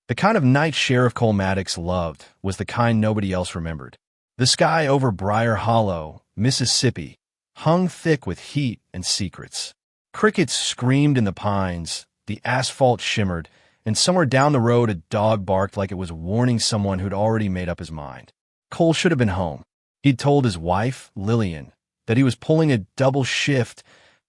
The kind of night Sheriff Cole Maddox loved was the kind nobody else remembered. The sky over Briar Hollow, Mississippi, hung thick with heat and secrets. Crickets screamed in the pines, the asphalt shimmered, and somewhere down the road a dog barked like it was warning someone who'd already made up his mind. Cole should have been home. He'd told his wife, Lillian, that he was pulling a double shift,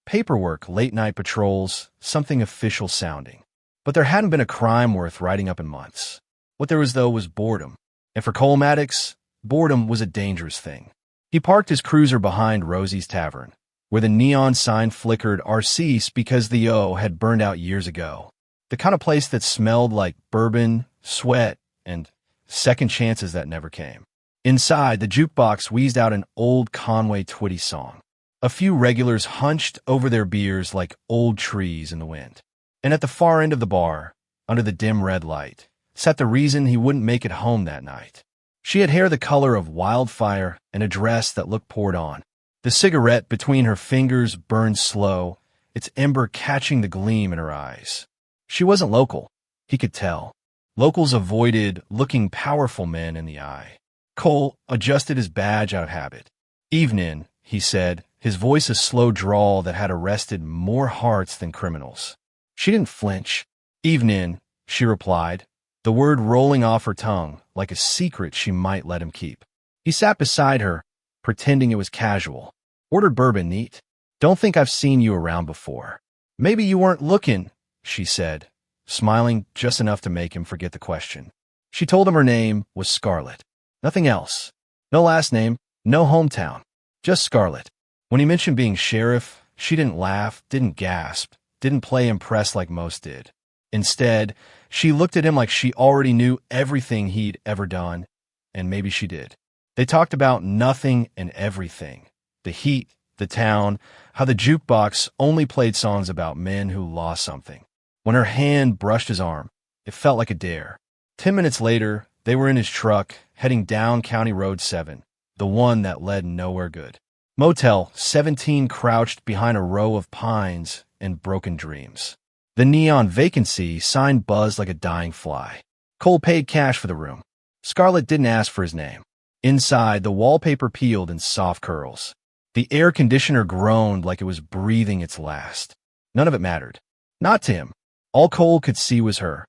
paperwork, late-night patrols, something official sounding. But there hadn't been a crime worth writing up in months. What there was, though, was boredom. And for Cole Maddox, boredom was a dangerous thing. He parked his cruiser behind Rosie's Tavern, where the neon sign flickered "Arcease" because the O had burned out years ago. The kind of place that smelled like bourbon, sweat, and second chances that never came. Inside, the jukebox wheezed out an old Conway Twitty song. A few regulars hunched over their beers like old trees in the wind. And at the far end of the bar, under the dim red light, sat the reason he wouldn't make it home that night. She had hair the color of wildfire and a dress that looked poured on. The cigarette between her fingers burned slow, its ember catching the gleam in her eyes. She wasn't local, he could tell. Locals avoided looking powerful men in the eye. Cole adjusted his badge out of habit. "Evenin'," he said, his voice a slow drawl that had arrested more hearts than criminals. She didn't flinch. "Evenin'," she replied, the word rolling off her tongue like a secret she might let him keep. He sat beside her, pretending it was casual. "Ordered bourbon, neat. Don't think I've seen you around before." "Maybe you weren't looking," she said, smiling just enough to make him forget the question. She told him her name was Scarlett. Nothing else. No last name, no hometown. Just Scarlett. When he mentioned being sheriff, she didn't laugh, didn't gasp, didn't play impressed like most did. Instead, she looked at him like she already knew everything he'd ever done, and maybe she did. They talked about nothing and everything. The heat, the town, how the jukebox only played songs about men who lost something. When her hand brushed his arm, it felt like a dare. 10 minutes later, they were in his truck, heading down County Road 7, the one that led nowhere good. Motel 17 crouched behind a row of pines and broken dreams. The neon vacancy sign buzzed like a dying fly. Cole paid cash for the room. Scarlett didn't ask for his name. Inside, the wallpaper peeled in soft curls. The air conditioner groaned like it was breathing its last. None of it mattered. Not to him. All Cole could see was her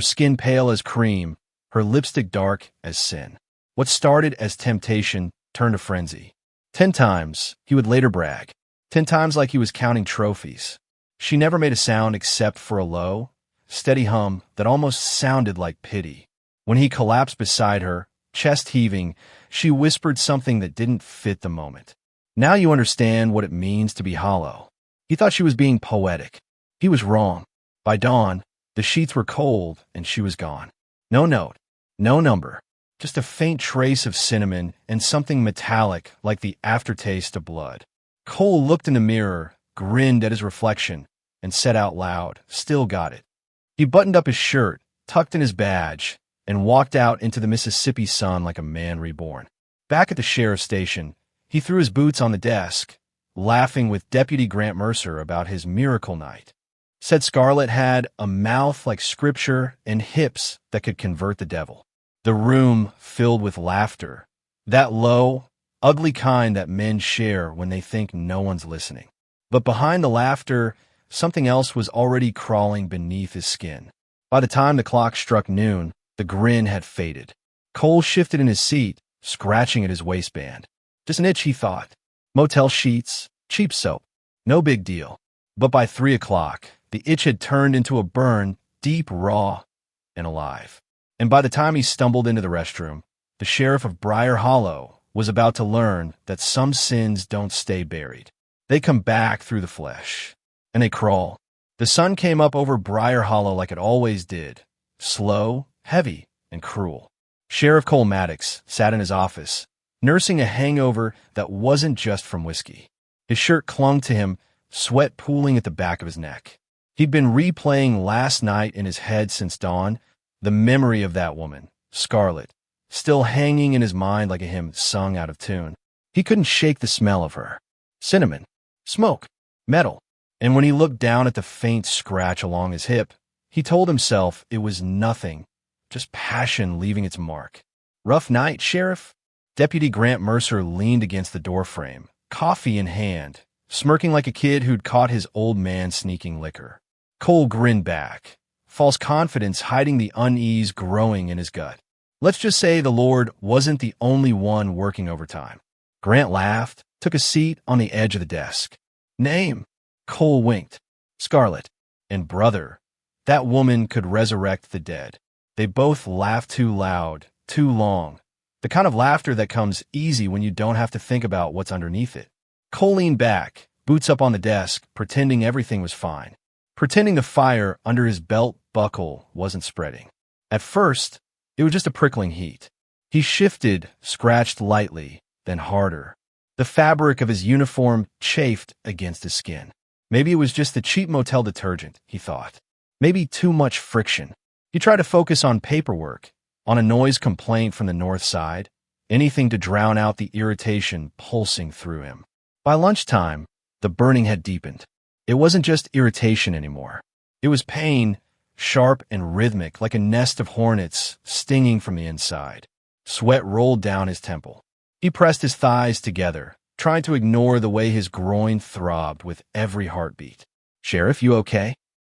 skin pale as cream, her lipstick dark as sin. What started as temptation turned to frenzy. 10 times, he would later brag. 10 times like he was counting trophies. She never made a sound except for a low, steady hum that almost sounded like pity. When he collapsed beside her, chest heaving, she whispered something that didn't fit the moment. "Now you understand what it means to be hollow." He thought she was being poetic. He was wrong. By dawn, the sheets were cold and she was gone. No note, no number, just a faint trace of cinnamon and something metallic like the aftertaste of blood. Cole looked in the mirror, grinned at his reflection, and said out loud, "Still got it." He buttoned up his shirt, tucked in his badge, and walked out into the Mississippi sun like a man reborn. Back at the sheriff's station, he threw his boots on the desk, laughing with Deputy Grant Mercer about his miracle night. Said Scarlett had a mouth like scripture and hips that could convert the devil. The room filled with laughter, that low, ugly kind that men share when they think no one's listening. But behind the laughter, something else was already crawling beneath his skin. By the time the clock struck noon, the grin had faded. Cole shifted in his seat, scratching at his waistband. Just an itch, he thought. Motel sheets, cheap soap, no big deal. But by 3 o'clock, the itch had turned into a burn, deep, raw, and alive. And by the time he stumbled into the restroom, the sheriff of Briar Hollow was about to learn that some sins don't stay buried. They come back through the flesh, and they crawl. The sun came up over Briar Hollow like it always did, slow, heavy, and cruel. Sheriff Cole Maddox sat in his office, nursing a hangover that wasn't just from whiskey. His shirt clung to him, sweat pooling at the back of his neck. He'd been replaying last night in his head since dawn, the memory of that woman, Scarlett, still hanging in his mind like a hymn sung out of tune. He couldn't shake the smell of her. Cinnamon, smoke, metal. And when he looked down at the faint scratch along his hip, he told himself it was nothing just passion leaving its mark. "Rough night, Sheriff?" Deputy Grant Mercer leaned against the doorframe, coffee in hand, smirking like a kid who'd caught his old man sneaking liquor. Cole grinned back, false confidence hiding the unease growing in his gut. "Let's just say the Lord wasn't the only one working overtime." Grant laughed, took a seat on the edge of the desk. "Name?" Cole winked. "Scarlett." "And brother, that woman could resurrect the dead." They both laughed too loud, too long. The kind of laughter that comes easy when you don't have to think about what's underneath it. Cole leaned back, boots up on the desk, pretending everything was fine. Pretending the fire under his belt buckle wasn't spreading. At first, it was just a prickling heat. He shifted, scratched lightly, then harder. The fabric of his uniform chafed against his skin. Maybe it was just the cheap motel detergent, he thought. Maybe too much friction. He tried to focus on paperwork, on a noise complaint from the north side, anything to drown out the irritation pulsing through him. By lunchtime, the burning had deepened. It wasn't just irritation anymore. It was pain, sharp and rhythmic, like a nest of hornets stinging from the inside. Sweat rolled down his temple. He pressed his thighs together, trying to ignore the way his groin throbbed with every heartbeat. "Sheriff, you okay?"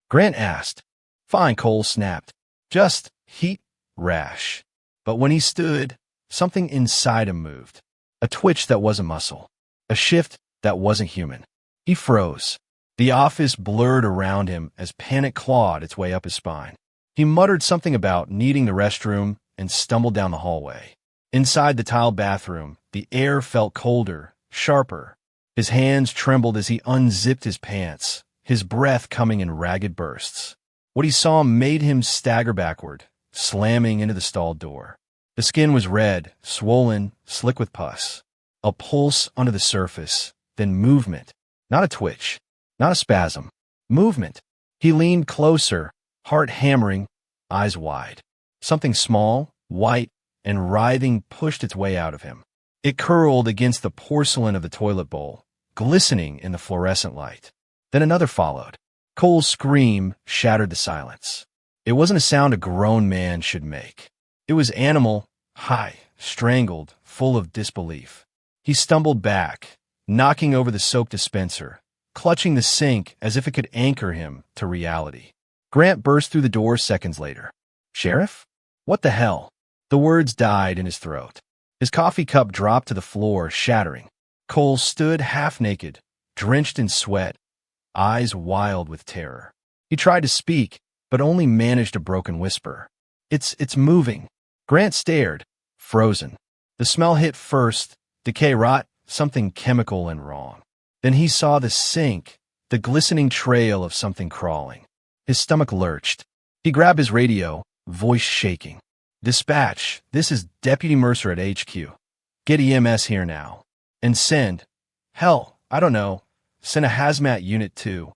Grant asked. "Fine," Cole snapped. "Just heat rash." But when he stood, something inside him moved. A twitch that wasn't muscle. A shift that wasn't human. He froze. The office blurred around him as panic clawed its way up his spine. He muttered something about needing the restroom and stumbled down the hallway. Inside the tiled bathroom, the air felt colder, sharper. His hands trembled as he unzipped his pants, his breath coming in ragged bursts. What he saw made him stagger backward, slamming into the stall door. The skin was red, swollen, slick with pus. A pulse under the surface, then movement. Not a twitch, not a spasm. Movement. He leaned closer, heart hammering, eyes wide. Something small, white, and writhing pushed its way out of him. It curled against the porcelain of the toilet bowl, glistening in the fluorescent light. Then another followed. Cole's scream shattered the silence. It wasn't a sound a grown man should make. It was animal, high, strangled, full of disbelief. He stumbled back, knocking over the soap dispenser, clutching the sink as if it could anchor him to reality. Grant burst through the door seconds later. "Sheriff? What the hell?" The words died in his throat. His coffee cup dropped to the floor, shattering. Cole stood half-naked, drenched in sweat, eyes wild with terror. He tried to speak, but only managed a broken whisper. It's moving." Grant stared, frozen. The smell hit first, decay, rot, something chemical and wrong. Then he saw the sink, the glistening trail of something crawling. His stomach lurched. He grabbed his radio, voice shaking. "Dispatch, this is Deputy Mercer at HQ. Get EMS here now. And send, hell, I don't know, send a hazmat unit too."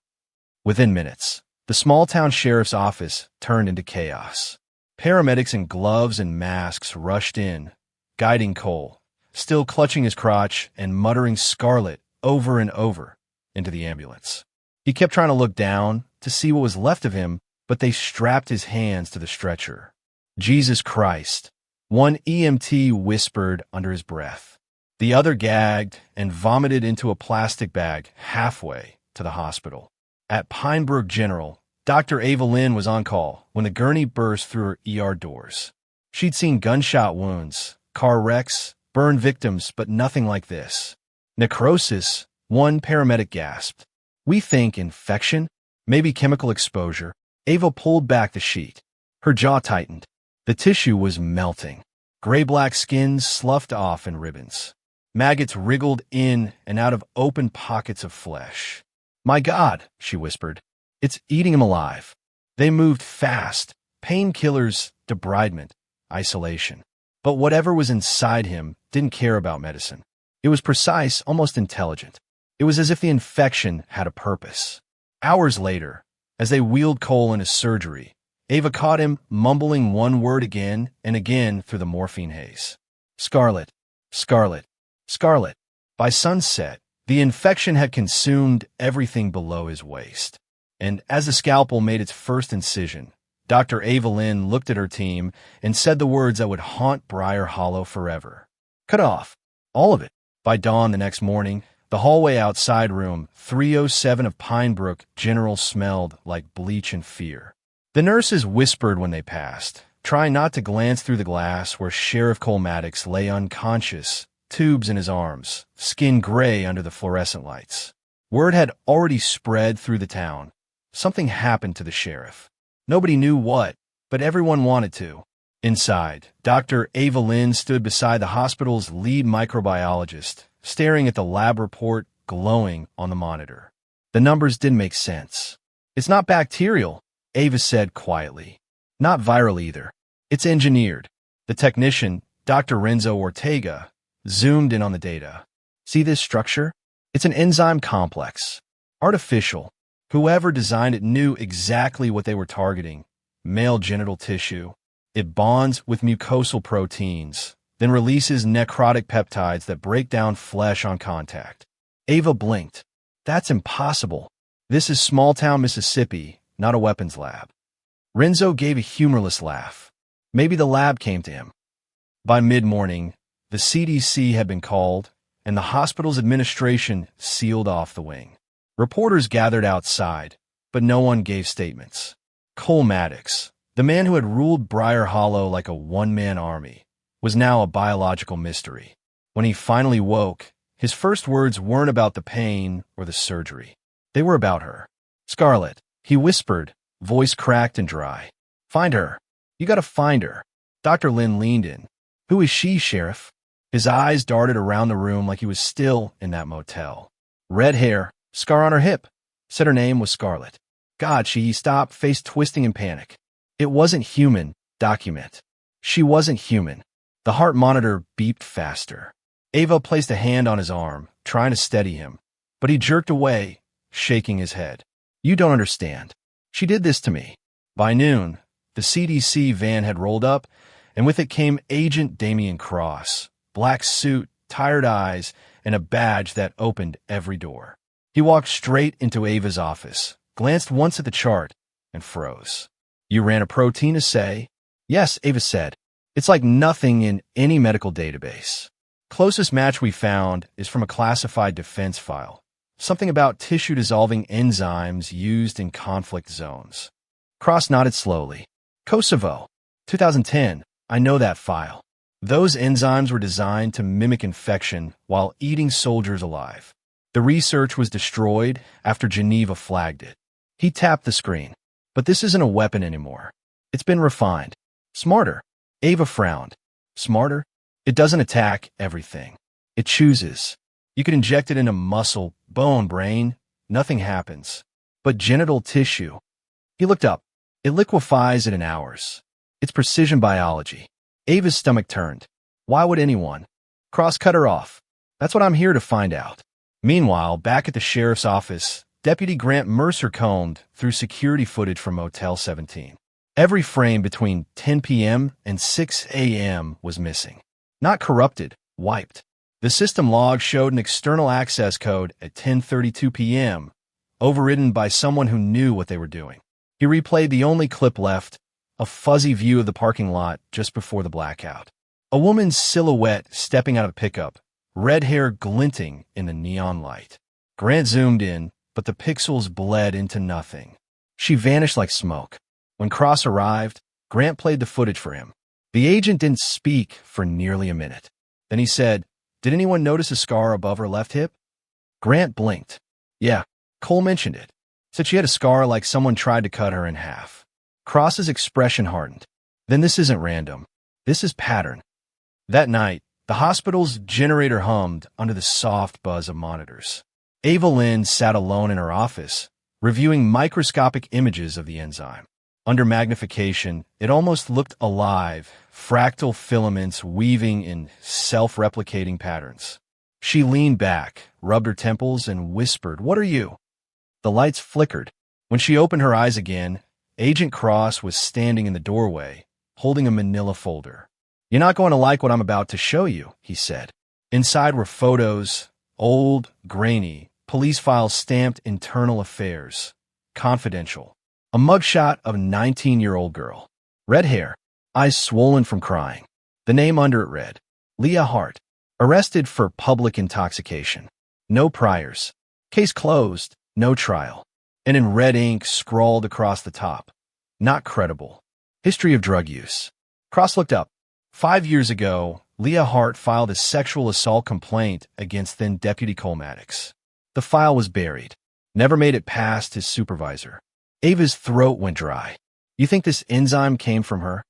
Within minutes, the small-town sheriff's office turned into chaos. Paramedics in gloves and masks rushed in, guiding Cole, still clutching his crotch and muttering "Scarlett" over and over, into the ambulance. He kept trying to look down to see what was left of him, but they strapped his hands to the stretcher. "Jesus Christ," one EMT whispered under his breath. The other gagged and vomited into a plastic bag halfway to the hospital. At Pinebrook General, Dr. Ava Lynn was on call when the gurney burst through her ER doors. She'd seen gunshot wounds, car wrecks, burned victims, but nothing like this. "Necrosis," one paramedic gasped. "We think infection, maybe chemical exposure." Ava pulled back the sheet. Her jaw tightened. The tissue was melting. Gray-black skin sloughed off in ribbons. Maggots wriggled in and out of open pockets of flesh. "My God," she whispered. "It's eating him alive." They moved fast. Painkillers, debridement, isolation. But whatever was inside him didn't care about medicine. It was precise, almost intelligent. It was as if the infection had a purpose. Hours later, as they wheeled Cole into surgery, Ava caught him mumbling one word again and again through the morphine haze. "Scarlett, Scarlett, Scarlett." By sunset, the infection had consumed everything below his waist. And as the scalpel made its first incision, Dr. Ava Lynn looked at her team and said the words that would haunt Briar Hollow forever. Cut off. All of it. By dawn the next morning, the hallway outside room 307 of Pinebrook General smelled like bleach and fear. The nurses whispered when they passed, trying not to glance through the glass where Sheriff Cole Maddox lay unconscious, tubes in his arms, skin gray under the fluorescent lights. Word had already spread through the town. Something happened to the sheriff. Nobody knew what, but everyone wanted to. Inside, Dr. Ava Lynn stood beside the hospital's lead microbiologist, staring at the lab report glowing on the monitor. The numbers didn't make sense. It's not bacterial, Ava said quietly. Not viral either. It's engineered. The technician, Dr. Renzo Ortega, zoomed in on the data. See this structure? It's an enzyme complex. Artificial. Whoever designed it knew exactly what they were targeting. Male genital tissue. It bonds with mucosal proteins, then releases necrotic peptides that break down flesh on contact. Ava blinked. That's impossible. This is small-town Mississippi, not a weapons lab. Renzo gave a humorless laugh. Maybe the lab came to him. By mid-morning, the CDC had been called, and the hospital's administration sealed off the wing. Reporters gathered outside, but no one gave statements. Cole Maddox, the man who had ruled Briar Hollow like a one-man army, was now a biological mystery. When he finally woke, his first words weren't about the pain or the surgery. They were about her. Scarlett, he whispered, voice cracked and dry. Find her. You gotta find her. Dr. Lynn leaned in. Who is she, Sheriff? His eyes darted around the room like he was still in that motel. Red hair, scar on her hip. Said her name was Scarlett. God, she stopped, face twisting in panic. It wasn't human. Document. She wasn't human. The heart monitor beeped faster. Ava placed a hand on his arm, trying to steady him, but he jerked away, shaking his head. You don't understand. She did this to me. By noon, the CDC van had rolled up, and with it came Agent Damian Cross, black suit, tired eyes, and a badge that opened every door. He walked straight into Ava's office, glanced once at the chart, and froze. You ran a protein assay? Yes, Ava said. It's like nothing in any medical database. Closest match we found is from a classified defense file. Something about tissue-dissolving enzymes used in conflict zones. Cross nodded slowly. Kosovo, 2010. I know that file. Those enzymes were designed to mimic infection while eating soldiers alive. The research was destroyed after Geneva flagged it. He tapped the screen. But this isn't a weapon anymore. It's been refined. Smarter. Ava frowned. Smarter? It doesn't attack everything. It chooses. You can inject it into muscle, bone, brain. Nothing happens. But genital tissue. He looked up. It liquefies it in hours. It's precision biology. Ava's stomach turned. Why would anyone? Cross cut her off. That's what I'm here to find out. Meanwhile, back at the sheriff's office, Deputy Grant Mercer combed through security footage from Motel 17. Every frame between 10 p.m. and 6 a.m. was missing. Not corrupted, wiped. The system log showed an external access code at 10:32 p.m., overridden by someone who knew what they were doing. He replayed the only clip left, a fuzzy view of the parking lot just before the blackout. A woman's silhouette stepping out of a pickup, red hair glinting in the neon light. Grant zoomed in, but the pixels bled into nothing. She vanished like smoke. When Cross arrived, Grant played the footage for him. The agent didn't speak for nearly a minute. Then he said, Did anyone notice a scar above her left hip? Grant blinked. Yeah, Cole mentioned it. Said she had a scar like someone tried to cut her in half. Cross's expression hardened. Then this isn't random. This is pattern. That night, the hospital's generator hummed under the soft buzz of monitors. Ava Lynn sat alone in her office, reviewing microscopic images of the enzyme. Under magnification, it almost looked alive, fractal filaments weaving in self-replicating patterns. She leaned back, rubbed her temples, and whispered, What are you? The lights flickered. When she opened her eyes again, Agent Cross was standing in the doorway, holding a manila folder. You're not going to like what I'm about to show you, he said. Inside were photos, old, grainy, police files stamped internal affairs. Confidential. A mugshot of a 19-year-old girl. Red hair, eyes swollen from crying. The name under it read, Leah Hart. Arrested for public intoxication. No priors. Case closed. No trial. And in red ink scrawled across the top, not credible. History of drug use. Cross looked up. 5 years ago, Leah Hart filed a sexual assault complaint against then Deputy Cole Maddox. The file was buried. Never made it past his supervisor. Ava's throat went dry. You think this enzyme came from her?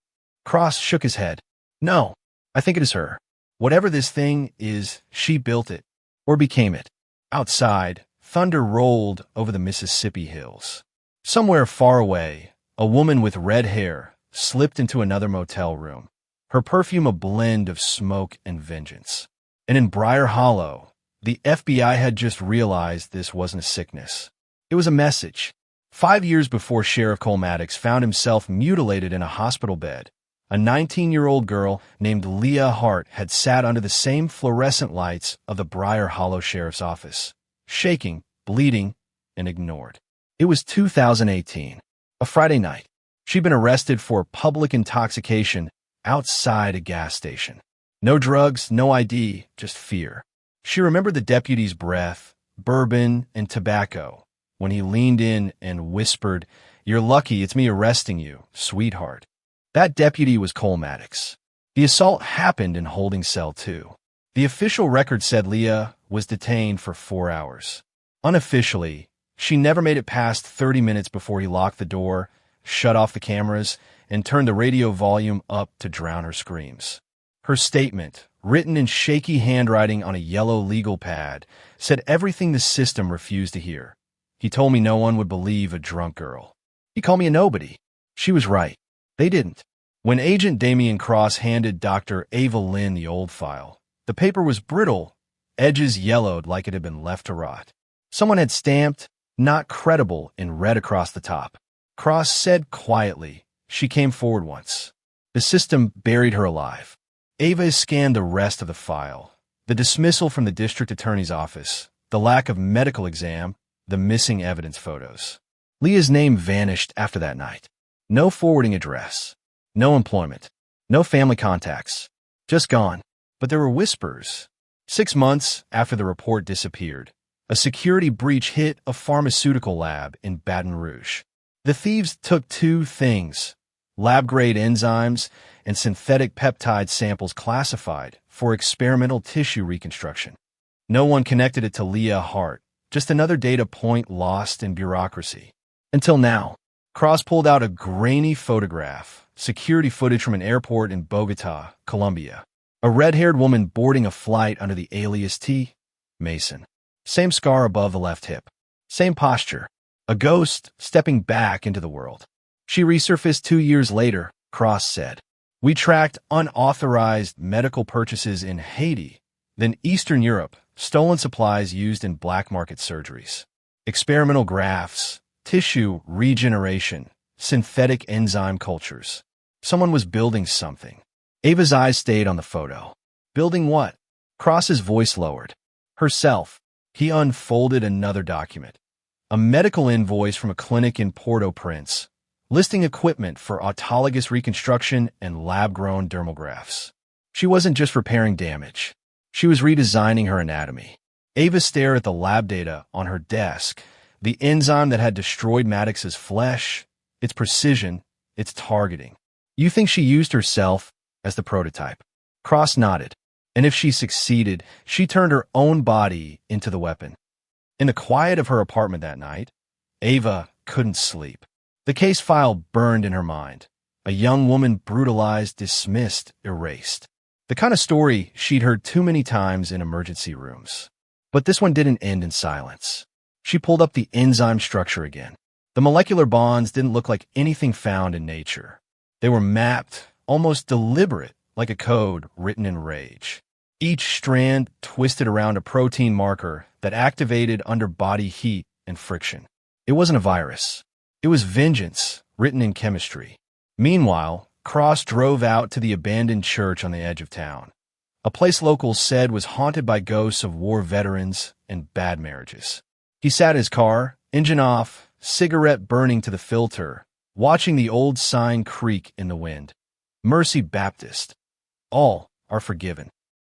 Cross shook his head. No, I think it is her. Whatever this thing is, she built it, or became it. Outside, thunder rolled over the Mississippi hills. Somewhere far away, a woman with red hair slipped into another motel room, her perfume a blend of smoke and vengeance. And in Briar Hollow, the FBI had just realized this wasn't a sickness. It was a message. 5 years before Sheriff Cole Maddox found himself mutilated in a hospital bed, a 19-year-old girl named Leah Hart had sat under the same fluorescent lights of the Briar Hollow Sheriff's Office, shaking, bleeding, and ignored. It was 2018, a Friday night. She'd been arrested for public intoxication outside a gas station. No drugs, no ID, just fear. She remembered the deputy's breath, bourbon, and tobacco when he leaned in and whispered, "You're lucky it's me arresting you, sweetheart." That deputy was Cole Maddox. The assault happened in Holding Cell 2. The official record said Leah was detained for 4 hours. Unofficially, she never made it past 30 minutes before he locked the door, shut off the cameras, and turned the radio volume up to drown her screams. Her statement, written in shaky handwriting on a yellow legal pad, said everything the system refused to hear. He told me no one would believe a drunk girl. He called me a nobody. She was right. They didn't. When Agent Damian Cross handed Dr. Ava Lynn the old file, the paper was brittle, edges yellowed like it had been left to rot. Someone had stamped, "Not credible," in red across the top. Cross said quietly, "She came forward once." The system buried her alive. Ava scanned the rest of the file. The dismissal from the district attorney's office, the lack of medical exam, the missing evidence photos. Leah's name vanished after that night. No forwarding address. No employment. No family contacts. Just gone. But there were whispers. 6 months after the report disappeared, a security breach hit a pharmaceutical lab in Baton Rouge. The thieves took 2 things: lab-grade enzymes and synthetic peptide samples classified for experimental tissue reconstruction. No one connected it to Leah Hart, just another data point lost in bureaucracy. Until now. Cross pulled out a grainy photograph, security footage from an airport in Bogota, Colombia. A red-haired woman boarding a flight under the alias T. Mason. Same scar above the left hip. Same posture. A ghost stepping back into the world. She resurfaced 2 years later, Cross said. We tracked unauthorized medical purchases in Haiti, then Eastern Europe, stolen supplies used in black market surgeries, experimental grafts, tissue regeneration, synthetic enzyme cultures. Someone was building something. Ava's eyes stayed on the photo. Building what? Cross's voice lowered. Herself. He unfolded another document. A medical invoice from a clinic in Port-au-Prince, listing equipment for autologous reconstruction and lab-grown dermal grafts. She wasn't just repairing damage. She was redesigning her anatomy. Ava stared at the lab data on her desk, the enzyme that had destroyed Maddox's flesh, its precision, its targeting. You think she used herself as the prototype? Cross nodded. And if she succeeded, she turned her own body into the weapon. In the quiet of her apartment that night, Ava couldn't sleep. The case file burned in her mind. A young woman brutalized, dismissed, erased. The kind of story she'd heard too many times in emergency rooms. But this one didn't end in silence. She pulled up the enzyme structure again. The molecular bonds didn't look like anything found in nature. They were mapped, almost deliberate, like a code written in rage. Each strand twisted around a protein marker that activated under body heat and friction. It wasn't a virus. It was vengeance, written in chemistry. Meanwhile, Cross drove out to the abandoned church on the edge of town, a place locals said was haunted by ghosts of war veterans and bad marriages. He sat in his car, engine off, cigarette burning to the filter, watching the old sign creak in the wind. Mercy Baptist. All are forgiven.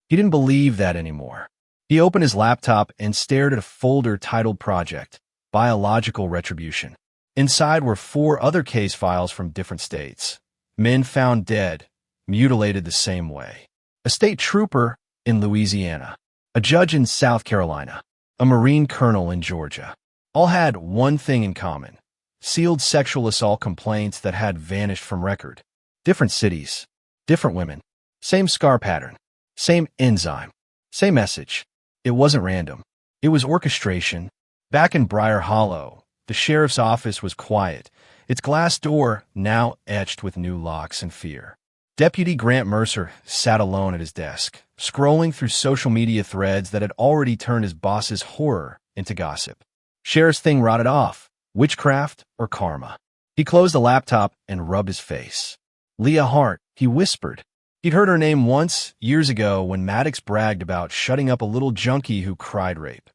He didn't believe that anymore. He opened his laptop and stared at a folder titled Project, Biological Retribution. Inside were 4 other case files from different states. Men found dead, mutilated the same way. A state trooper in Louisiana, a judge in South Carolina, a Marine colonel in Georgia. All had one thing in common: sealed sexual assault complaints that had vanished from record. Different cities, different women, same scar pattern, same enzyme, same message. It wasn't random. It was orchestration. Back in Briar Hollow, the sheriff's office was quiet, its glass door now etched with new locks and fear. Deputy Grant Mercer sat alone at his desk, scrolling through social media threads that had already turned his boss's horror into gossip. Sheriff's thing rotted off. Witchcraft or karma? He closed the laptop and rubbed his face. Leah Hart, he whispered. He'd heard her name once, years ago, when Maddox bragged about shutting up a little junkie who cried rape.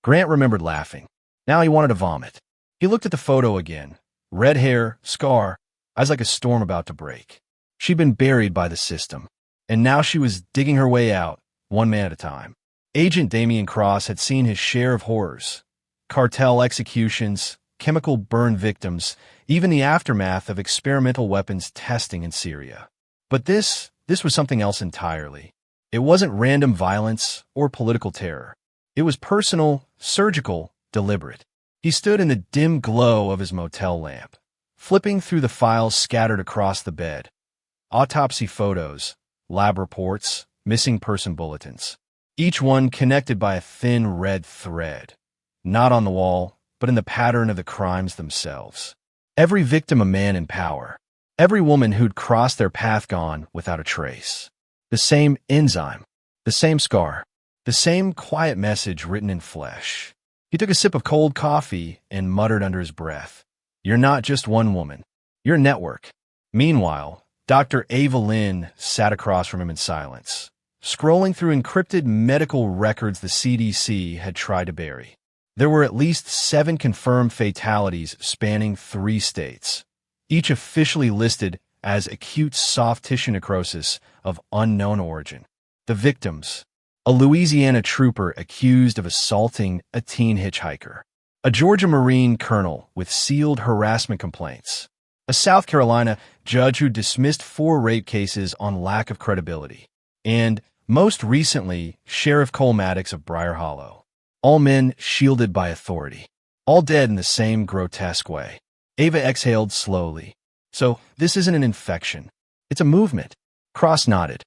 Grant remembered laughing. Now he wanted to vomit. He looked at the photo again. Red hair, scar, eyes like a storm about to break. She'd been buried by the system, and now she was digging her way out, one man at a time. Agent Damian Cross had seen his share of horrors. Cartel executions, chemical burn victims, even the aftermath of experimental weapons testing in Syria. But this was something else entirely. It wasn't random violence or political terror. It was personal, surgical, deliberate. He stood in the dim glow of his motel lamp, flipping through the files scattered across the bed. Autopsy photos, lab reports, missing person bulletins. Each one connected by a thin red thread. Not on the wall, but in the pattern of the crimes themselves. Every victim a man in power. Every woman who'd crossed their path gone without a trace. The same enzyme, the same scar, the same quiet message written in flesh. He took a sip of cold coffee and muttered under his breath, "You're not just one woman. You're a network." Meanwhile, Dr. Ava Lynn sat across from him in silence, scrolling through encrypted medical records the CDC had tried to bury. There were at least 7 confirmed fatalities spanning 3 states, each officially listed as acute soft tissue necrosis of unknown origin. The victims: a Louisiana trooper accused of assaulting a teen hitchhiker, a Georgia Marine colonel with sealed harassment complaints, a South Carolina judge who dismissed 4 rape cases on lack of credibility, and, most recently, Sheriff Cole Maddox of Briar Hollow. All men shielded by authority. All dead in the same grotesque way. Ava exhaled slowly. "So, this isn't an infection. It's a movement." Cross nodded.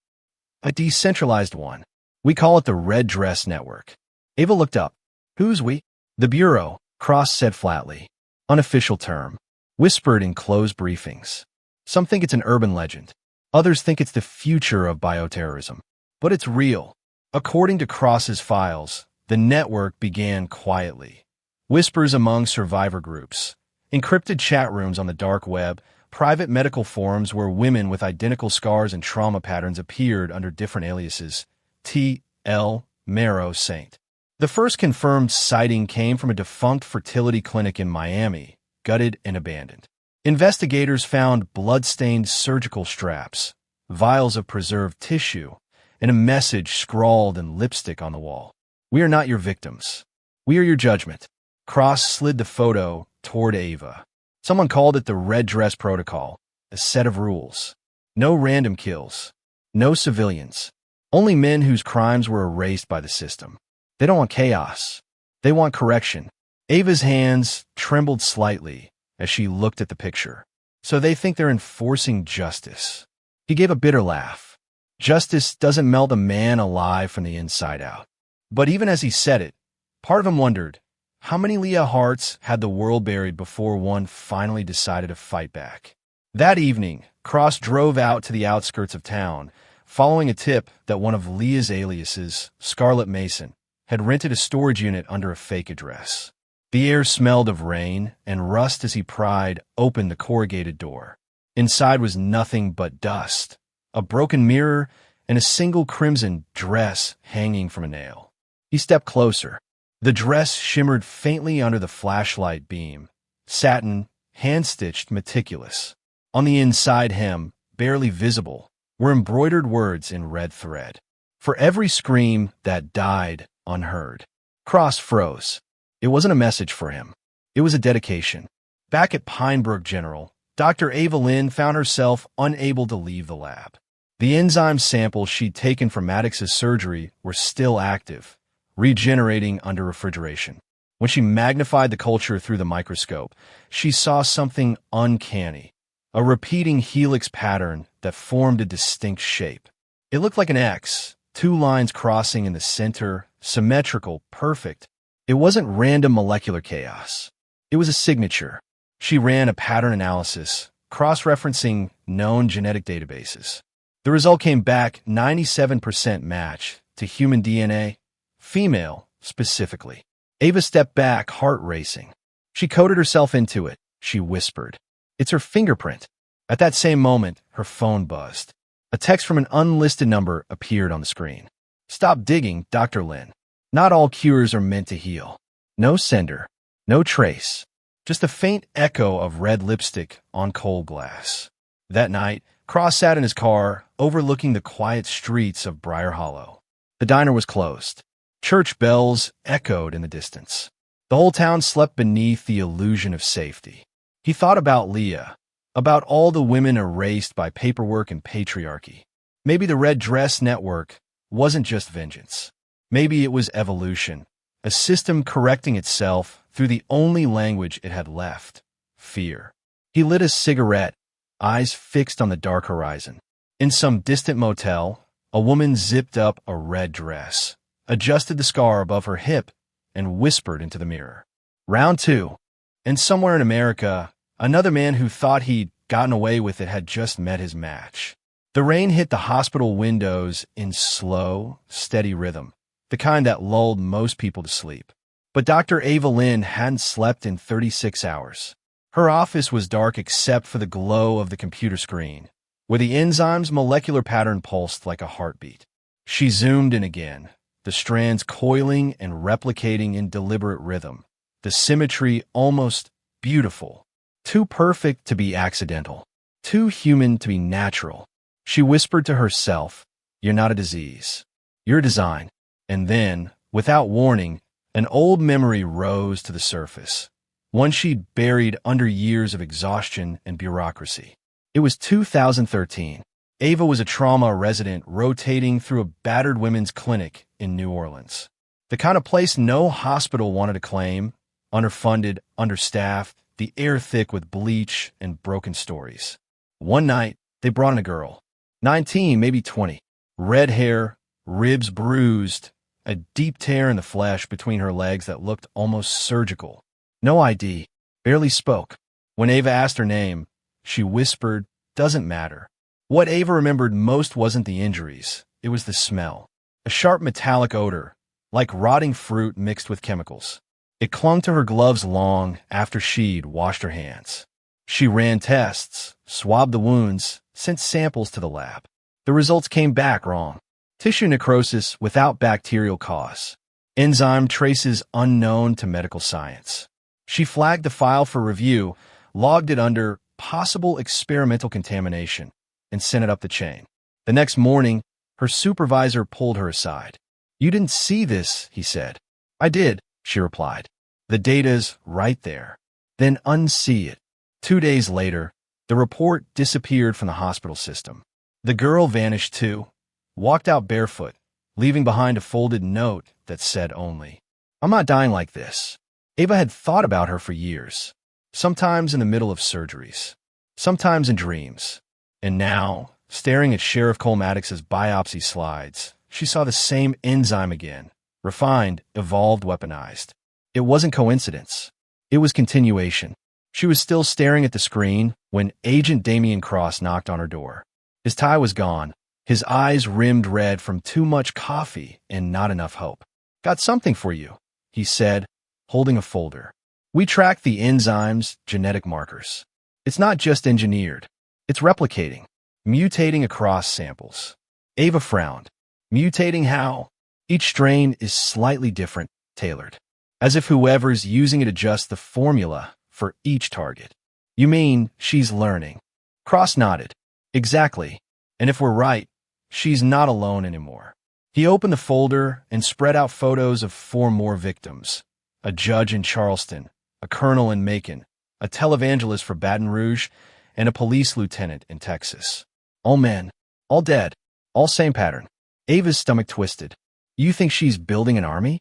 "A decentralized one. We call it the Red Dress Network." Ava looked up. "Who's we?" "The Bureau," Cross said flatly. "Unofficial term. Whispered in closed briefings. Some think it's an urban legend. Others think it's the future of bioterrorism. But it's real." According to Cross's files, the network began quietly. Whispers among survivor groups, encrypted chat rooms on the dark web, private medical forums where women with identical scars and trauma patterns appeared under different aliases. T.L. Marrow Saint. The first confirmed sighting came from a defunct fertility clinic in Miami, gutted and abandoned. Investigators found blood-stained surgical straps, vials of preserved tissue, and a message scrawled in lipstick on the wall. "We are not your victims. We are your judgment." Cross slid the photo toward Ava. Someone called it the Red Dress Protocol, a set of rules. No random kills. No civilians. Only men whose crimes were erased by the system. They don't want chaos. They want correction. Ava's hands trembled slightly as she looked at the picture. "So they think they're enforcing justice." He gave a bitter laugh. Justice doesn't melt a man alive from the inside out. But even as he said it, part of him wondered, how many Leah Harts had the world buried before one finally decided to fight back? That evening, Cross drove out to the outskirts of town, following a tip that one of Leah's aliases, Scarlett Mason, had rented a storage unit under a fake address. The air smelled of rain and rust as he pried open the corrugated door. Inside was nothing but dust, a broken mirror, and a single crimson dress hanging from a nail. He stepped closer. The dress shimmered faintly under the flashlight beam, satin, hand-stitched, meticulous. On the inside hem, barely visible, were embroidered words in red thread. For every scream that died unheard. Cross froze. It wasn't a message for him. It was a dedication. Back at Pinebrook General, Dr. Ava Lynn found herself unable to leave the lab. The enzyme samples she'd taken from Maddox's surgery were still active, regenerating under refrigeration. When she magnified the culture through the microscope, she saw something uncanny, a repeating helix pattern that formed a distinct shape. It looked like an X, two lines crossing in the center, symmetrical, perfect. It wasn't random molecular chaos. It was a signature. She ran a pattern analysis, cross-referencing known genetic databases. The result came back 97% match to human DNA, female specifically. Ava stepped back, heart racing. She coded herself into it. She whispered, "It's her fingerprint." At that same moment, her phone buzzed. A text from an unlisted number appeared on the screen. "Stop digging, Dr. Lynn. Not all cures are meant to heal." No sender, no trace, just a faint echo of red lipstick on cold glass. That night, Cross sat in his car, overlooking the quiet streets of Briar Hollow. The diner was closed. Church bells echoed in the distance. The whole town slept beneath the illusion of safety. He thought about Leah, about all the women erased by paperwork and patriarchy. Maybe the Red Dress Network wasn't just vengeance. Maybe it was evolution, a system correcting itself through the only language it had left: fear. He lit a cigarette, eyes fixed on the dark horizon. In some distant motel, a woman zipped up a red dress, adjusted the scar above her hip, and whispered into the mirror. Round two. And somewhere in America, another man who thought he'd gotten away with it had just met his match. The rain hit the hospital windows in slow, steady rhythm, the kind that lulled most people to sleep. But Dr. Ava Lynn hadn't slept in 36 hours. Her office was dark except for the glow of the computer screen, where the enzyme's molecular pattern pulsed like a heartbeat. She zoomed in again, the strands coiling and replicating in deliberate rhythm, the symmetry almost beautiful. Too perfect to be accidental, too human to be natural. She whispered to herself, "You're not a disease. You're a design." And then, without warning, an old memory rose to the surface, one she'd buried under years of exhaustion and bureaucracy. It was 2013. Ava was a trauma resident rotating through a battered women's clinic in New Orleans. The kind of place no hospital wanted to claim, underfunded, understaffed, the air thick with bleach and broken stories. One night, they brought in a girl, 19, maybe 20, red hair, ribs bruised, a deep tear in the flesh between her legs that looked almost surgical. No ID, barely spoke. When Ava asked her name, she whispered, "Doesn't matter." What Ava remembered most wasn't the injuries, it was the smell. A sharp metallic odor, like rotting fruit mixed with chemicals. It clung to her gloves long after she'd washed her hands. She ran tests, swabbed the wounds, sent samples to the lab. The results came back wrong. Tissue necrosis without bacterial cause. Enzyme traces unknown to medical science. She flagged the file for review, logged it under possible experimental contamination, and sent it up the chain. The next morning, her supervisor pulled her aside. "You didn't see this," he said. "I did," she replied. "The data's right there." Then unsee it. 2 days later, the report disappeared from the hospital system. The girl vanished too, walked out barefoot, leaving behind a folded note that said only, "I'm not dying like this." Ava had thought about her for years, sometimes in the middle of surgeries, sometimes in dreams. And now, staring at Sheriff Cole Maddox's biopsy slides, she saw the same enzyme again, refined, evolved, weaponized. It wasn't coincidence. It was continuation. She was still staring at the screen when Agent Damian Cross knocked on her door. His tie was gone, his eyes rimmed red from too much coffee and not enough hope. "Got something for you," he said, holding a folder. "We track the enzyme's genetic markers. It's not just engineered. It's replicating, mutating across samples." Ava frowned. "Mutating how?" "Each strain is slightly different, tailored. As if whoever's using it adjusts the formula for each target. You mean she's learning? Cross nodded. Exactly. And if we're right, she's not alone anymore. He opened the folder and spread out photos of 4 more victims. A judge in Charleston, a colonel in Macon, a televangelist for Baton Rouge, and a police lieutenant in Texas. All men, all dead, all same pattern. Ava's stomach twisted. You think she's building an army?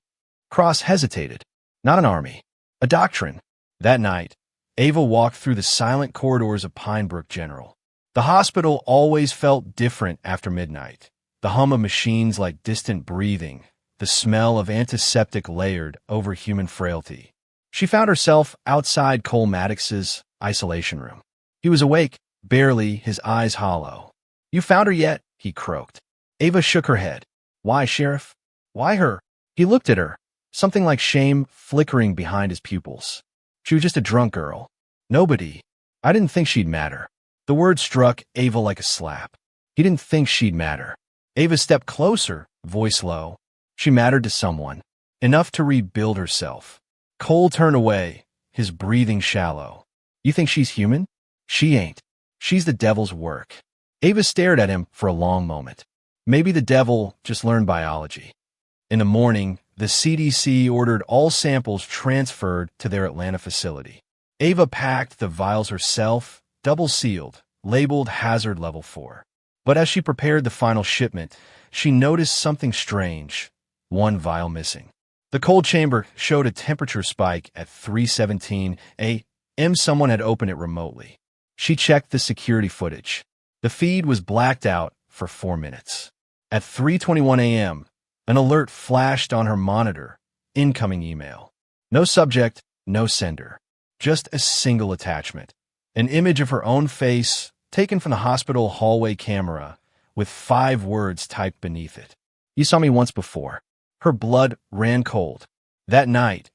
Cross hesitated. Not an army. A doctrine. That night, Ava walked through the silent corridors of Pinebrook General. The hospital always felt different after midnight. The hum of machines like distant breathing, the smell of antiseptic layered over human frailty. She found herself outside Cole Maddox's isolation room. He was awake, barely, his eyes hollow. You found her yet? He croaked. Ava shook her head. Why, Sheriff? Why her? He looked at her, something like shame flickering behind his pupils. She was just a drunk girl. Nobody. I didn't think she'd matter. The word struck Ava like a slap. He didn't think she'd matter. Ava stepped closer, voice low. She mattered to someone, enough to rebuild herself. Cole turned away, his breathing shallow. You think she's human? She ain't. She's the devil's work. Ava stared at him for a long moment. Maybe the devil just learned biology. In the morning, the CDC ordered all samples transferred to their Atlanta facility. Ava packed the vials herself, double-sealed, labeled Hazard Level 4. But as she prepared the final shipment, she noticed something strange. 1 vial missing. The cold chamber showed a temperature spike at 3:17 a.m. Someone had opened it remotely. She checked the security footage. The feed was blacked out for 4 minutes. At 3:21 a.m., an alert flashed on her monitor. Incoming email. No subject, no sender. Just a single attachment. An image of her own face, taken from the hospital hallway camera, with 5 words typed beneath it. You saw me once before. Her blood ran cold. That night,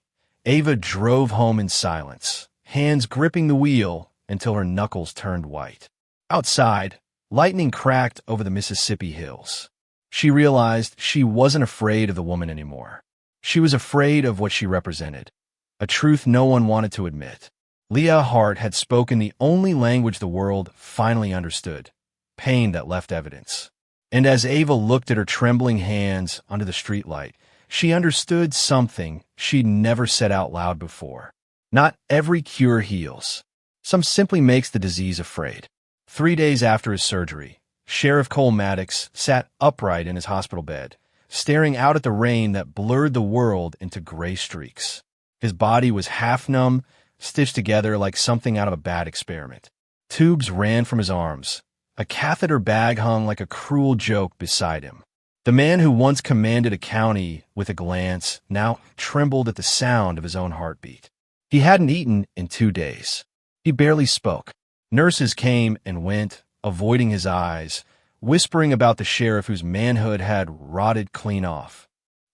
Ava drove home in silence, hands gripping the wheel until her knuckles turned white. Outside, lightning cracked over the Mississippi hills. She realized she wasn't afraid of the woman anymore. She was afraid of what she represented, a truth no one wanted to admit. Leah Hart had spoken the only language the world finally understood, pain that left evidence. And as Ava looked at her trembling hands under the streetlight, she understood something she'd never said out loud before. Not every cure heals. Some simply makes the disease afraid. 3 days after his surgery, Sheriff Cole Maddox sat upright in his hospital bed, staring out at the rain that blurred the world into gray streaks. His body was half-numb, stitched together like something out of a bad experiment. Tubes ran from his arms. A catheter bag hung like a cruel joke beside him. The man who once commanded a county with a glance now trembled at the sound of his own heartbeat. He hadn't eaten in 2 days. He barely spoke. Nurses came and went, avoiding his eyes, whispering about the sheriff whose manhood had rotted clean off.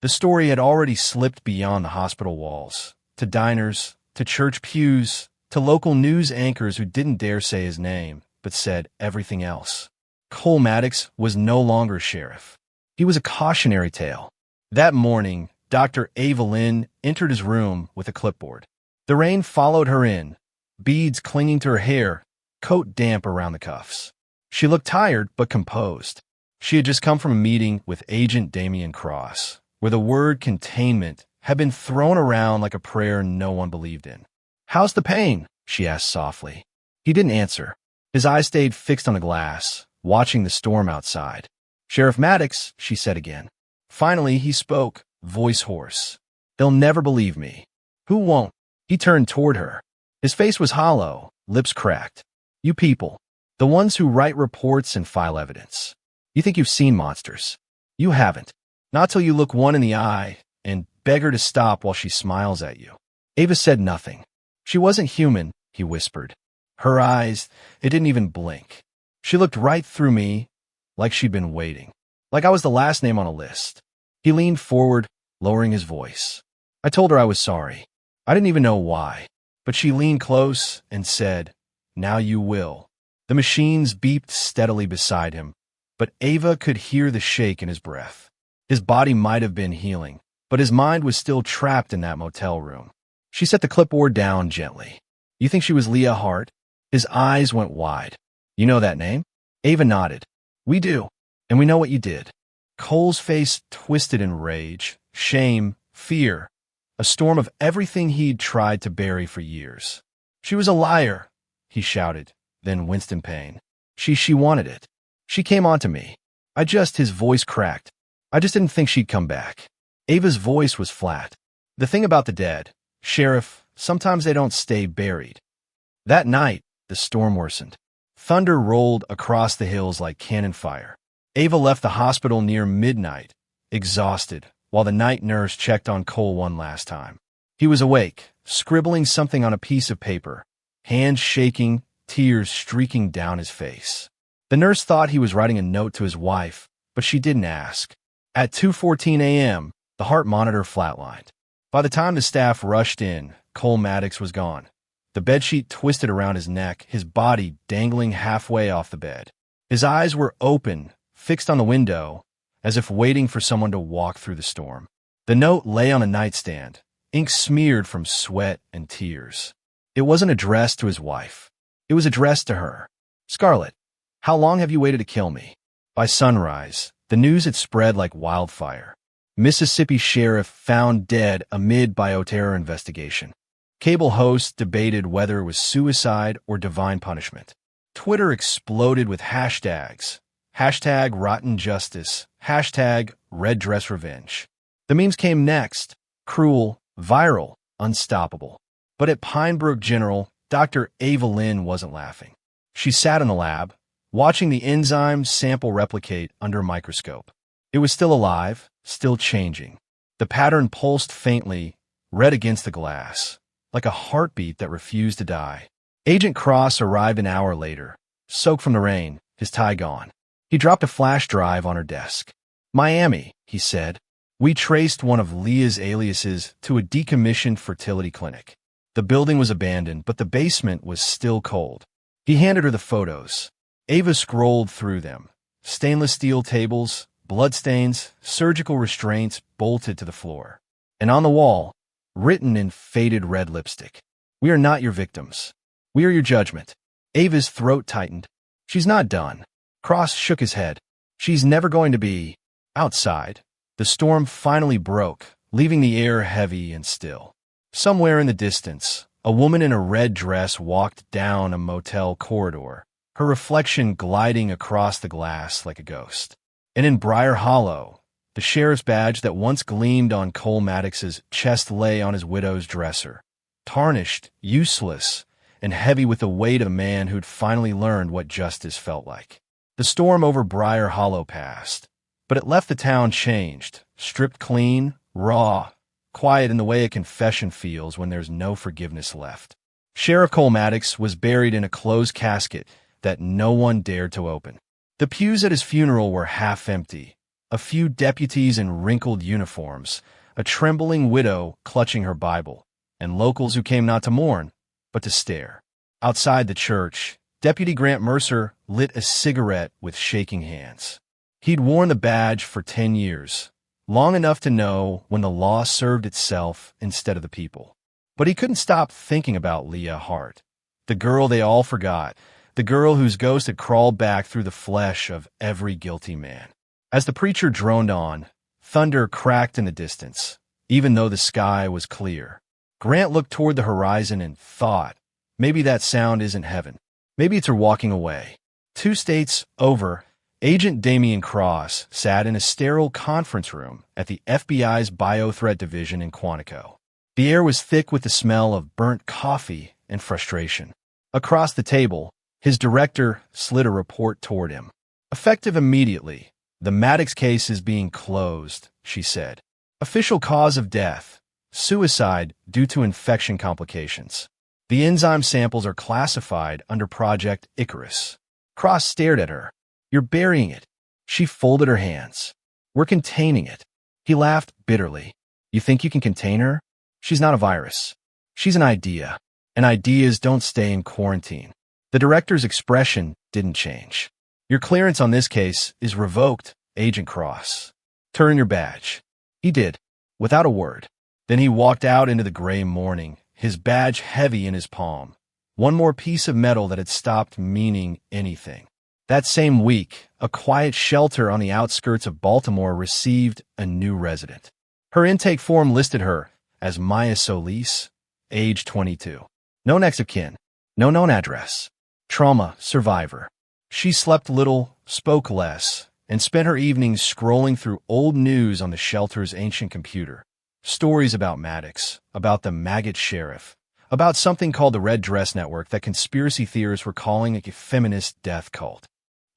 The story had already slipped beyond the hospital walls, to diners, to church pews, to local news anchors who didn't dare say his name, but said everything else. Cole Maddox was no longer sheriff. He was a cautionary tale. That morning, Dr. Ava Lynn entered his room with a clipboard. The rain followed her in, beads clinging to her hair, coat damp around the cuffs. She looked tired but composed. She had just come from a meeting with Agent Damian Cross, where the word containment had been thrown around like a prayer no one believed in. "How's the pain?" she asked softly. He didn't answer. His eyes stayed fixed on the glass, watching the storm outside. "Sheriff Maddox," she said again. Finally, he spoke, voice hoarse. "They'll never believe me." "Who won't?" He turned toward her. His face was hollow, lips cracked. "You people, the ones who write reports and file evidence. You think you've seen monsters. You haven't. Not till you look one in the eye and beg her to stop while she smiles at you." Ava said nothing. "She wasn't human," he whispered. Her eyes, it didn't even blink. She looked right through me, like she'd been waiting, like I was the last name on a list. He leaned forward, lowering his voice. I told her I was sorry. I didn't even know why, but she leaned close and said, "Now you will." The machines beeped steadily beside him, but Ava could hear the shake in his breath. His body might have been healing, but his mind was still trapped in that motel room. She set the clipboard down gently. You think she was Leah Hart? His eyes went wide. You know that name? Ava nodded. We do. And we know what you did. Cole's face twisted in rage, shame, fear, a storm of everything he'd tried to bury for years. She was a liar, he shouted, then winced in pain. She wanted it. She came on to me. His voice cracked. I just didn't think she'd come back. Ava's voice was flat. The thing about the dead, Sheriff, sometimes they don't stay buried. That night, the storm worsened. Thunder rolled across the hills like cannon fire. Ava left the hospital near midnight, exhausted, while the night nurse checked on Cole one last time. He was awake, scribbling something on a piece of paper, hands shaking, tears streaking down his face. The nurse thought he was writing a note to his wife, but she didn't ask. At 2:14 a.m., the heart monitor flatlined. By the time the staff rushed in, Cole Maddox was gone. The bedsheet twisted around his neck, his body dangling halfway off the bed. His eyes were open, fixed on the window, as if waiting for someone to walk through the storm. The note lay on a nightstand, ink smeared from sweat and tears. It wasn't addressed to his wife. It was addressed to her. Scarlett, how long have you waited to kill me? By sunrise, the news had spread like wildfire. Mississippi sheriff found dead amid bioterror investigation. Cable hosts debated whether it was suicide or divine punishment. Twitter exploded with hashtags. Hashtag rotten justice. Hashtag red dress revenge. The memes came next. Cruel, viral, unstoppable. But at Pine Brook General, Dr. Ava Lynn wasn't laughing. She sat in the lab, watching the enzyme sample replicate under a microscope. It was still alive, still changing. The pattern pulsed faintly, red against the glass, like a heartbeat that refused to die. Agent Cross arrived an hour later, soaked from the rain, his tie gone. He dropped a flash drive on her desk. Miami, he said. We traced one of Leah's aliases to a decommissioned fertility clinic. The building was abandoned, but the basement was still cold. He handed her the photos. Ava scrolled through them. Stainless steel tables, bloodstains, surgical restraints bolted to the floor. And on the wall, written in faded red lipstick, "We are not your victims. We are your judgment." Ava's throat tightened. She's not done. Cross shook his head. She's never going to be. Outside, the storm finally broke, leaving the air heavy and still. Somewhere in the distance, a woman in a red dress walked down a motel corridor, her reflection gliding across the glass like a ghost. And in Briar Hollow, the sheriff's badge that once gleamed on Cole Maddox's chest lay on his widow's dresser, tarnished, useless, and heavy with the weight of a man who'd finally learned what justice felt like. The storm over Briar Hollow passed, but it left the town changed, stripped clean, raw, quiet in the way a confession feels when there's no forgiveness left. Sheriff Cole Maddox was buried in a closed casket that no one dared to open. The pews at his funeral were half empty, a few deputies in wrinkled uniforms, a trembling widow clutching her Bible, and locals who came not to mourn, but to stare. Outside the church, Deputy Grant Mercer lit a cigarette with shaking hands. He'd worn the badge for 10 years, long enough to know when the law served itself instead of the people. But he couldn't stop thinking about Leah Hart, the girl they all forgot, the girl whose ghost had crawled back through the flesh of every guilty man. As the preacher droned on, thunder cracked in the distance, even though the sky was clear. Grant looked toward the horizon and thought, maybe that sound isn't heaven. Maybe it's her walking away. 2 states over, Agent Damian Cross sat in a sterile conference room at the FBI's Biothreat Division in Quantico. The air was thick with the smell of burnt coffee and frustration. Across the table, his director slid a report toward him. Effective immediately, the Maddox case is being closed, she said. Official cause of death, suicide due to infection complications. The enzyme samples are classified under Project Icarus. Cross stared at her. You're burying it. She folded her hands. We're containing it. He laughed bitterly. You think you can contain her? She's not a virus. She's an idea. And ideas don't stay in quarantine. The director's expression didn't change. Your clearance on this case is revoked, Agent Cross. Turn in your badge. He did, without a word. Then he walked out into the gray morning, his badge heavy in his palm. One more piece of metal that had stopped meaning anything. That same week, a quiet shelter on the outskirts of Baltimore received a new resident. Her intake form listed her as Maya Solis, age 22. No next of kin, no known address. Trauma survivor. She slept little, spoke less, and spent her evenings scrolling through old news on the shelter's ancient computer. Stories about Maddox, about the Maggot sheriff, about something called the Red Dress Network that conspiracy theorists were calling a feminist death cult.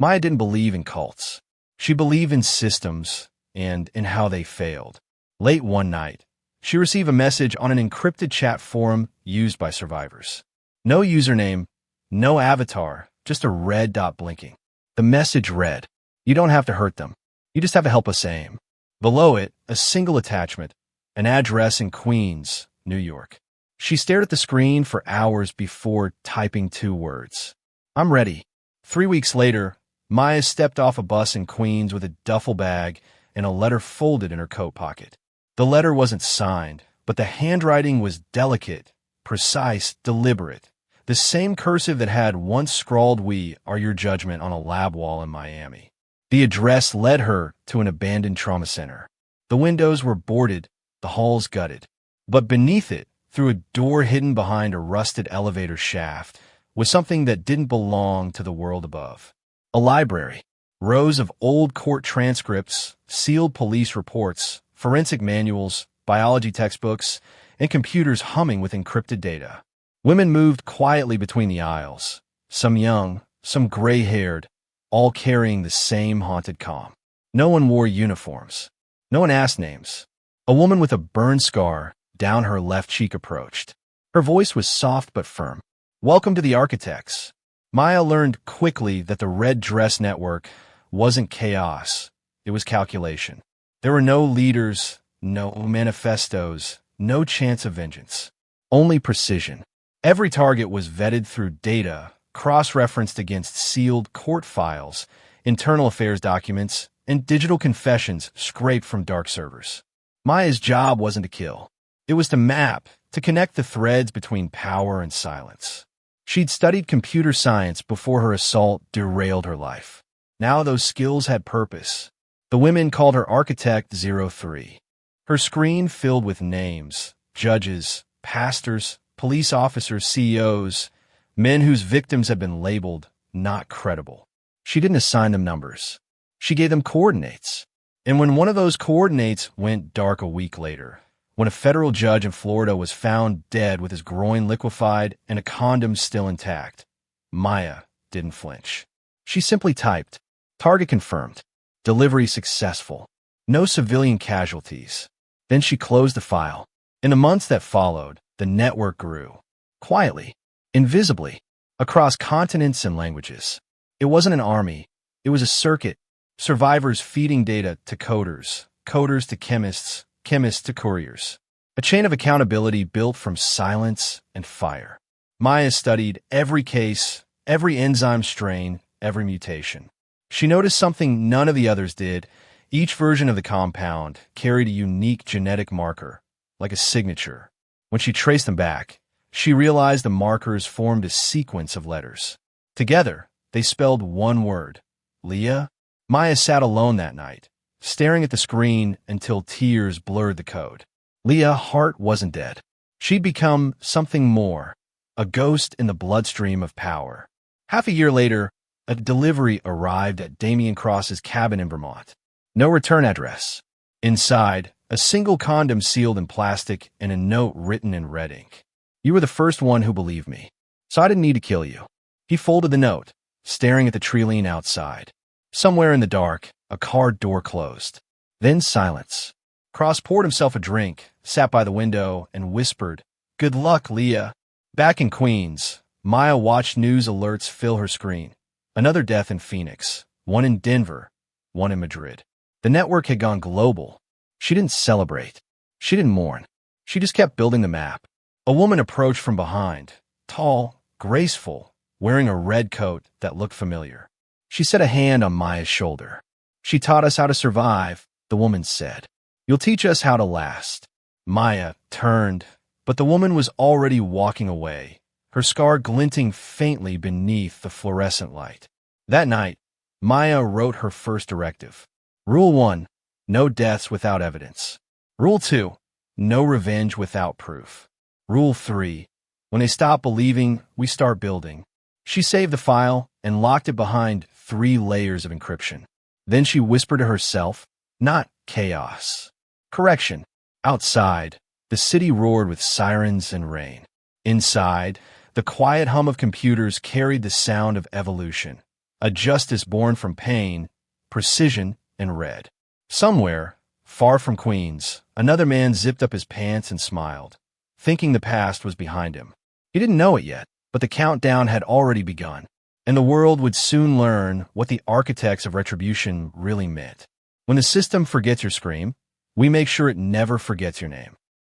Maya didn't believe in cults. She believed in systems and in how they failed. Late one night, she received a message on an encrypted chat forum used by survivors. No username, no avatar, just a red dot blinking. The message read, "You don't have to hurt them. You just have to help us aim." Below it, a single attachment, an address in Queens, New York. She stared at the screen for hours before typing 2 words. "I'm ready." 3 weeks later, Maya stepped off a bus in Queens with a duffel bag and a letter folded in her coat pocket. The letter wasn't signed, but the handwriting was delicate, precise, deliberate. The same cursive that had once scrawled "We are your judgment" on a lab wall in Miami. The address led her to an abandoned trauma center. The windows were boarded, the halls gutted. But beneath it, through a door hidden behind a rusted elevator shaft, was something that didn't belong to the world above. A library. Rows of old court transcripts, sealed police reports, forensic manuals, biology textbooks, and computers humming with encrypted data. Women moved quietly between the aisles, some young, some gray-haired, all carrying the same haunted calm. No one wore uniforms. No one asked names. A woman with a burn scar down her left cheek approached. Her voice was soft but firm. "Welcome to the Architects." Maya learned quickly that the Red Dress Network wasn't chaos. It was calculation. There were no leaders, no manifestos, no chance of vengeance. Only precision. Every target was vetted through data, cross-referenced against sealed court files, internal affairs documents, and digital confessions scraped from dark servers. Maya's job wasn't to kill. It was to map, to connect the threads between power and silence. She'd studied computer science before her assault derailed her life. Now those skills had purpose. The women called her Architect 03. Her screen filled with names, judges, pastors, police officers, CEOs, men whose victims had been labeled not credible. She didn't assign them numbers. She gave them coordinates. And when one of those coordinates went dark a week later, when a federal judge in Florida was found dead with his groin liquefied and a condom still intact, Maya didn't flinch. She simply typed, "Target confirmed. Delivery successful. No civilian casualties." Then she closed the file. In the months that followed, the network grew. Quietly, invisibly, across continents and languages. It wasn't an army. It was a circuit. Survivors feeding data to coders, coders to chemists, chemists to couriers. A chain of accountability built from silence and fire. Maya studied every case, every enzyme strain, every mutation. She noticed something none of the others did. Each version of the compound carried a unique genetic marker, like a signature. When she traced them back, she realized the markers formed a sequence of letters. Together, they spelled one word, Leah. Maya sat alone that night, staring at the screen until tears blurred the code. Leah Hart wasn't dead. She'd become something more, a ghost in the bloodstream of power. Half a year later, a delivery arrived at Damian Cross's cabin in Vermont. No return address. Inside, a single condom sealed in plastic and a note written in red ink. "You were the first one who believed me, so I didn't need to kill you." He folded the note, staring at the tree lean outside. Somewhere in the dark, a car door closed. Then silence. Cross poured himself a drink, sat by the window, and whispered, "Good luck, Leah." Back in Queens, Maya watched news alerts fill her screen. Another death in Phoenix, one in Denver, one in Madrid. The network had gone global. She didn't celebrate. She didn't mourn. She just kept building the map. A woman approached from behind, tall, graceful, wearing a red coat that looked familiar. She set a hand on Maya's shoulder. "She taught us how to survive," the woman said. "You'll teach us how to last." Maya turned, but the woman was already walking away, her scar glinting faintly beneath the fluorescent light. That night, Maya wrote her first directive. Rule 1. No deaths without evidence. Rule 2. No revenge without proof. Rule 3. When they stop believing, we start building. She saved the file and locked it behind 3 layers of encryption. Then she whispered to herself, not chaos. Correction. Outside, the city roared with sirens and rain. Inside, the quiet hum of computers carried the sound of evolution, a justice born from pain, precision, and red. Somewhere, far from Queens, another man zipped up his pants and smiled, thinking the past was behind him. He didn't know it yet, but the countdown had already begun, and the world would soon learn what the architects of retribution really meant. When the system forgets your scream, we make sure it never forgets your name.